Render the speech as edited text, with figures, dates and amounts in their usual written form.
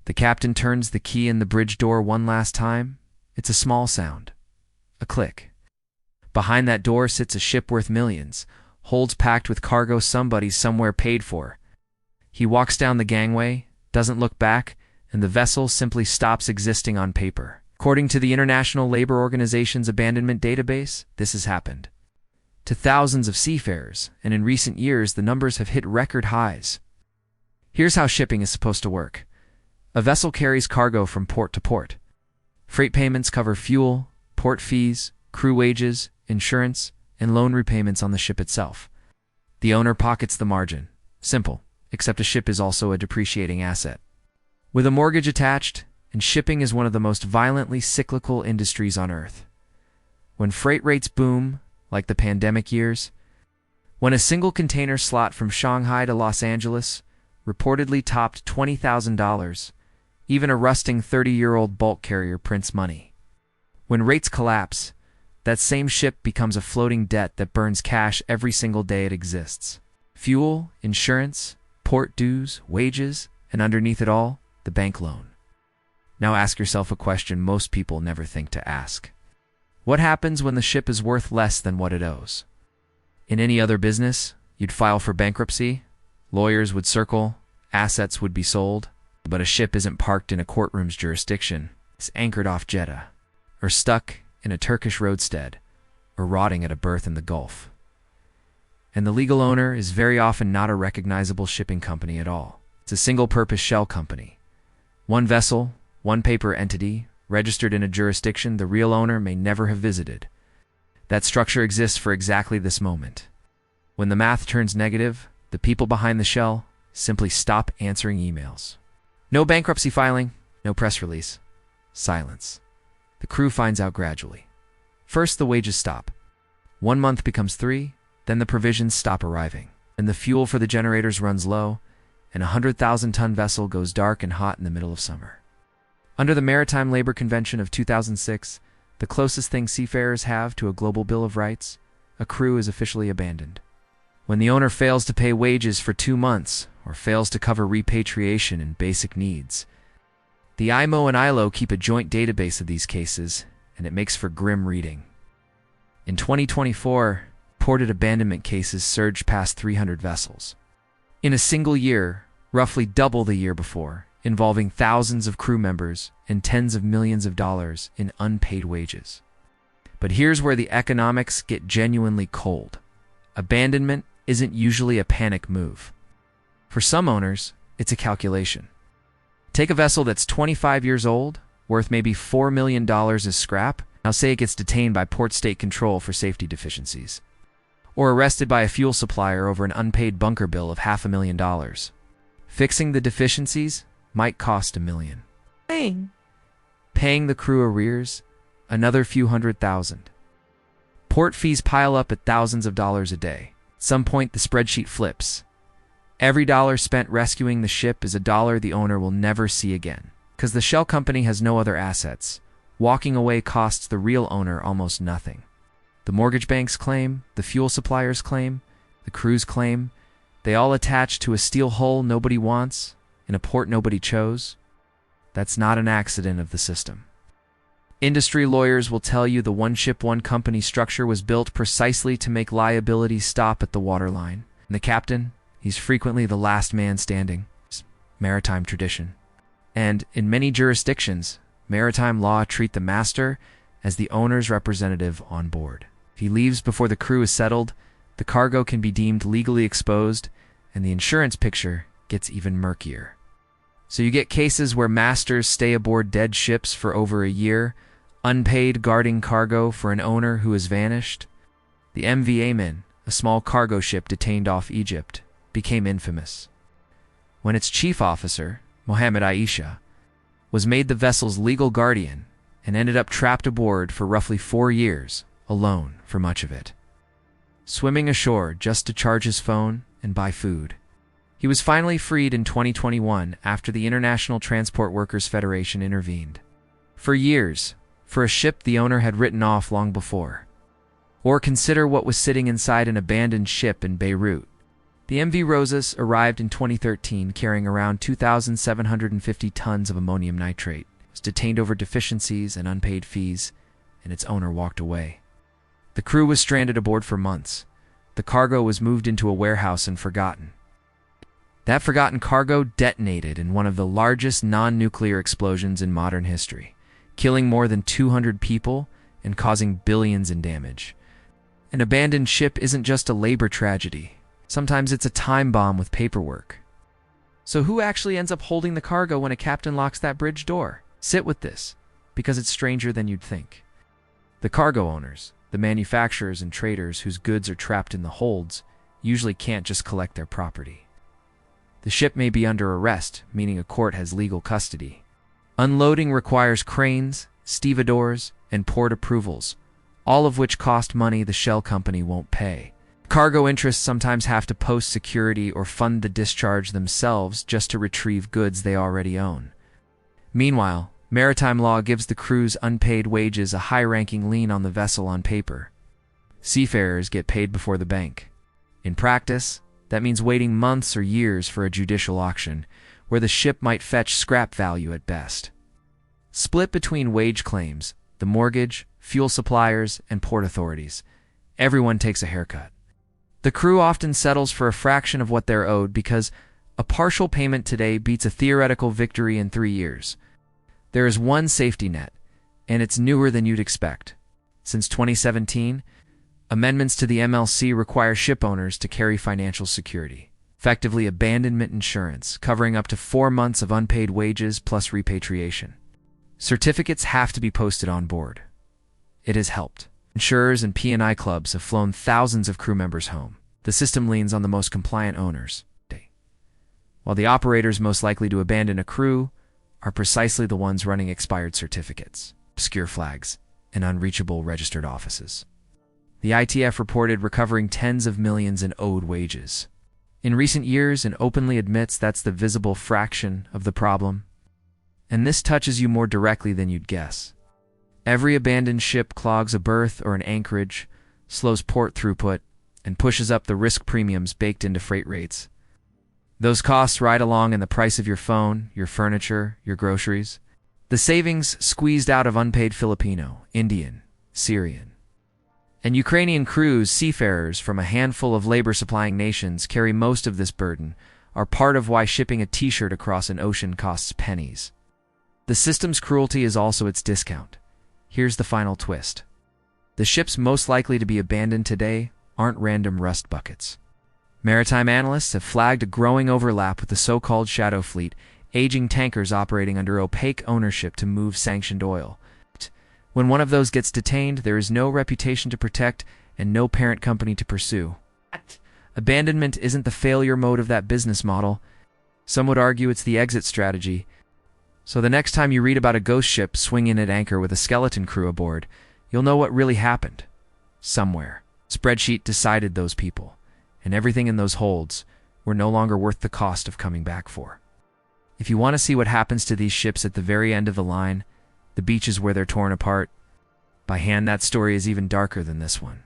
The captain turns the key in the bridge door one last time. It's a small sound. A click. Behind that door sits a ship worth millions, holds packed with cargo somebody somewhere paid for. He walks down the gangway, doesn't look back, and the vessel simply stops existing on paper. According to the International Labor Organization's abandonment database, this has happened to thousands of seafarers, and in recent years the numbers have hit record highs. Here's how shipping is supposed to work. A vessel carries cargo from port to port. Freight payments cover fuel, port fees, crew wages, insurance, and loan repayments on the ship itself. The owner pockets the margin. Simple, except a ship is also a depreciating asset with a mortgage attached, and shipping is one of the most violently cyclical industries on Earth. When freight rates boom, like the pandemic years, when a single container slot from Shanghai to Los Angeles reportedly topped $20,000, even a rusting 30-year-old bulk carrier prints money. When rates collapse, that same ship becomes a floating debt that burns cash every single day it exists. Fuel, insurance, port dues, wages, and underneath it all, the bank loan. Now ask yourself a question most people never think to ask. What happens when the ship is worth less than what it owes? In any other business, you'd file for bankruptcy, lawyers would circle, assets would be sold, but a ship isn't parked in a courtroom's jurisdiction. It's anchored off Jeddah, or stuck in a Turkish roadstead, or rotting at a berth in the Gulf. And the legal owner is very often not a recognizable shipping company at all. It's a single-purpose shell company. One vessel, one paper entity, registered in a jurisdiction the real owner may never have visited. That structure exists for exactly this moment. When the math turns negative, the people behind the shell simply stop answering emails. No bankruptcy filing, no press release. Silence. The crew finds out gradually. First, the wages stop. 1 month becomes 3, then the provisions stop arriving, and the fuel for the generators runs low, and a 100,000-ton vessel goes dark and hot in the middle of summer. Under the Maritime Labor Convention of 2006, the closest thing seafarers have to a global Bill of Rights, a crew is officially abandoned. When the owner fails to pay wages for 2 months, or fails to cover repatriation and basic needs, the IMO and ILO keep a joint database of these cases, and it makes for grim reading. In 2024, reported abandonment cases surged past 300 vessels. In a single year, roughly double the year before, involving thousands of crew members and tens of millions of dollars in unpaid wages. But here's where the economics get genuinely cold. Abandonment isn't usually a panic move. For some owners, it's a calculation. Take a vessel that's 25 years old, worth maybe $4 million as scrap. Now say it gets detained by Port State Control for safety deficiencies, or arrested by a fuel supplier over an unpaid bunker bill of $500,000. Fixing the deficiencies might cost $1 million. Paying the crew arrears, another few $100,000. Port fees pile up at thousands of dollars a day. At some point, the spreadsheet flips. Every dollar spent rescuing the ship is a dollar the owner will never see again. Because the shell company has no other assets, walking away costs the real owner almost nothing. The mortgage banks claim, the fuel suppliers claim, the crews claim, they all attach to a steel hull nobody wants, in a port nobody chose. That's not an accident of the system. Industry lawyers will tell you the one ship, one company structure was built precisely to make liability stop at the waterline. And the captain, he's frequently the last man standing. It's maritime tradition. And in many jurisdictions, maritime law treat the master as the owner's representative on board. If he leaves before the crew is settled, the cargo can be deemed legally exposed, and the insurance picture gets even murkier. So you get cases where masters stay aboard dead ships for over a year, unpaid guarding cargo for an owner who has vanished. The MV Amin, a small cargo ship detained off Egypt, became infamous when its chief officer, Mohammed Aisha, was made the vessel's legal guardian and ended up trapped aboard for roughly 4 years, alone for much of it, swimming ashore just to charge his phone and buy food. He was finally freed in 2021 after the International Transport Workers Federation intervened. For years, for a ship the owner had written off long before. Or consider what was sitting inside an abandoned ship in Beirut. The MV Rosas arrived in 2013 carrying around 2,750 tons of ammonium nitrate. It was detained over deficiencies and unpaid fees, and its owner walked away. The crew was stranded aboard for months. The cargo was moved into a warehouse and forgotten. That forgotten cargo detonated in one of the largest non-nuclear explosions in modern history, killing more than 200 people and causing billions in damage. An abandoned ship isn't just a labor tragedy. Sometimes it's a time bomb with paperwork. So who actually ends up holding the cargo when a captain locks that bridge door? Sit with this, because it's stranger than you'd think. The cargo owners, the manufacturers and traders whose goods are trapped in the holds, usually can't just collect their property. The ship may be under arrest, meaning a court has legal custody. Unloading requires cranes, stevedores, and port approvals, all of which cost money the shell company won't pay. Cargo interests sometimes have to post security or fund the discharge themselves just to retrieve goods they already own. Meanwhile, maritime law gives the crew's unpaid wages a high-ranking lien on the vessel on paper. Seafarers get paid before the bank. In practice, that means waiting months or years for a judicial auction, where the ship might fetch scrap value at best. Split between wage claims, the mortgage, fuel suppliers, and port authorities, everyone takes a haircut. The crew often settles for a fraction of what they're owed because a partial payment today beats a theoretical victory in 3 years. There is one safety net, and it's newer than you'd expect. Since 2017, amendments to the MLC require ship owners to carry financial security, effectively abandonment insurance, covering up to 4 months of unpaid wages plus repatriation. Certificates have to be posted on board. It has helped. Insurers and P&I clubs have flown thousands of crew members home. The system leans on the most compliant owners, while the operators most likely to abandon a crew are precisely the ones running expired certificates, obscure flags, and unreachable registered offices. The ITF reported recovering tens of millions in owed wages. In recent years, and openly admits that's the visible fraction of the problem. And this touches you more directly than you'd guess. Every abandoned ship clogs a berth or an anchorage, slows port throughput, and pushes up the risk premiums baked into freight rates. Those costs ride along in the price of your phone, your furniture, your groceries. The savings squeezed out of unpaid Filipino, Indian, Syrian, and Ukrainian crews, seafarers from a handful of labor-supplying nations carry most of this burden, are part of why shipping a t-shirt across an ocean costs pennies. The system's cruelty is also its discount. Here's the final twist. The ships most likely to be abandoned today aren't random rust buckets. Maritime analysts have flagged a growing overlap with the so-called shadow fleet, aging tankers operating under opaque ownership to move sanctioned oil. When one of those gets detained, there is no reputation to protect and no parent company to pursue. Abandonment isn't the failure mode of that business model. Some would argue it's the exit strategy. So the next time you read about a ghost ship swinging at anchor with a skeleton crew aboard, you'll know what really happened. Somewhere. Spreadsheet decided those people, and everything in those holds were no longer worth the cost of coming back for. If you want to see what happens to these ships at the very end of the line, the beaches where they're torn apart, by hand, that story is even darker than this one.